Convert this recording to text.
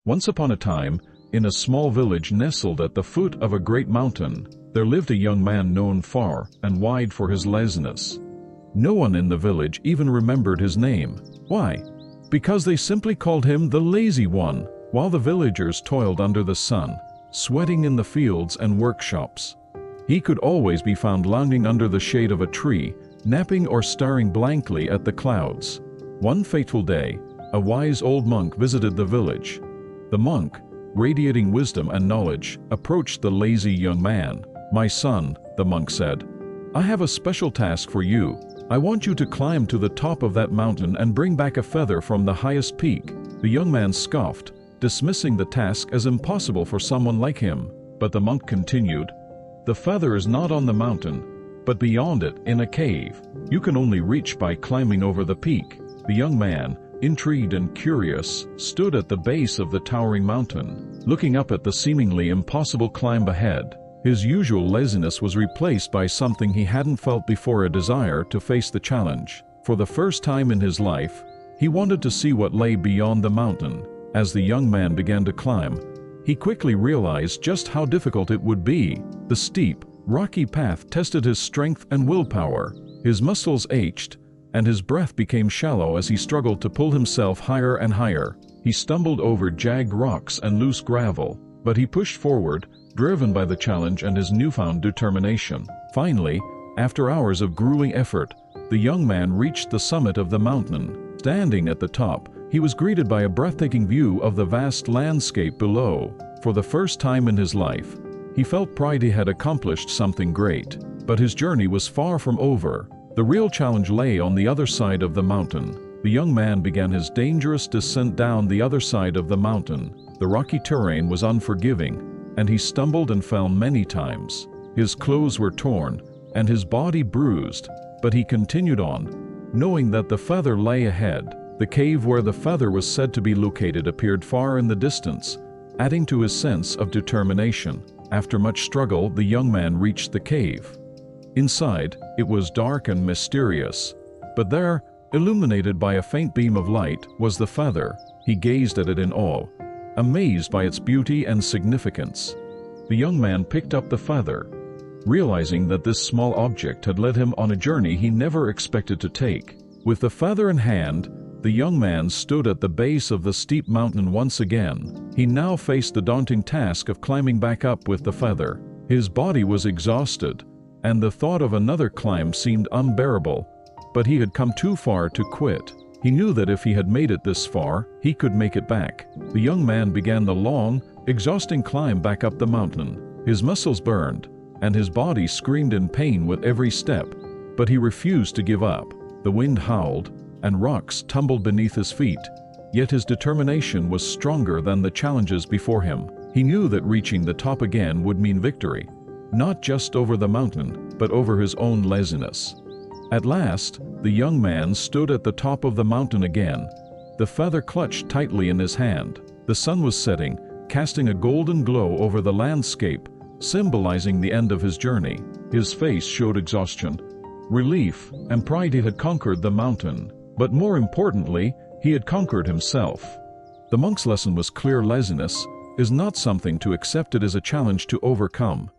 Once upon a time, in a small village nestled at the foot of a great mountain, there lived a young man known far and wide for his laziness. No one in the village even remembered his name. Why? Because they simply called him the Lazy One, while the villagers toiled under the sun, sweating in the fields and workshops. He could always be found lounging under the shade of a tree, napping or staring blankly at the clouds. One fateful day, a wise old monk visited the village. The monk, radiating wisdom and knowledge, approached the lazy young man. "My son," the monk said, "I have a special task for you. I want you to climb to the top of that mountain and bring back a feather from the highest peak." The young man scoffed, dismissing the task as impossible for someone like him. But the monk continued, "The feather is not on the mountain, but beyond it in a cave. You can only reach by climbing over the peak." The young man, intrigued and curious, stood at the base of the towering mountain, looking up at the seemingly impossible climb ahead. His usual laziness was replaced by something he hadn't felt before, a desire to face the challenge. For the first time in his life, he wanted to see what lay beyond the mountain. As the young man began to climb, he quickly realized just how difficult it would be. The steep, rocky path tested his strength and willpower. His muscles ached, and his breath became shallow as he struggled to pull himself higher and higher. He stumbled over jagged rocks and loose gravel, but he pushed forward, driven by the challenge and his newfound determination. Finally, after hours of grueling effort, the young man reached the summit of the mountain. Standing at the top, he was greeted by a breathtaking view of the vast landscape below. For the first time in his life, he felt pride he had accomplished something great. But his journey was far from over. The real challenge lay on the other side of the mountain. The young man began his dangerous descent down the other side of the mountain. The rocky terrain was unforgiving, and he stumbled and fell many times. His clothes were torn, and his body bruised, but he continued on, knowing that the feather lay ahead. The cave where the feather was said to be located appeared far in the distance, adding to his sense of determination. After much struggle, the young man reached the cave. Inside, it was dark and mysterious, but there, illuminated by a faint beam of light, was the feather. He gazed at it in awe, amazed by its beauty and significance. The young man picked up the feather, realizing that this small object had led him on a journey he never expected to take. With the feather in hand, the young man stood at the base of the steep mountain once again. He now faced the daunting task of climbing back up with the feather. His body was exhausted, and the thought of another climb seemed unbearable, but he had come too far to quit. He knew that if he had made it this far, he could make it back. The young man began the long, exhausting climb back up the mountain. His muscles burned, and his body screamed in pain with every step, but he refused to give up. The wind howled, and rocks tumbled beneath his feet, yet his determination was stronger than the challenges before him. He knew that reaching the top again would mean victory, not just over the mountain, but over his own laziness. At last, the young man stood at the top of the mountain again, the feather clutched tightly in his hand. The sun was setting, casting a golden glow over the landscape, symbolizing the end of his journey. His face showed exhaustion, relief, and pride. He had conquered the mountain, but more importantly, he had conquered himself. The monk's lesson was clear: laziness is not something to accept, it is a challenge to overcome.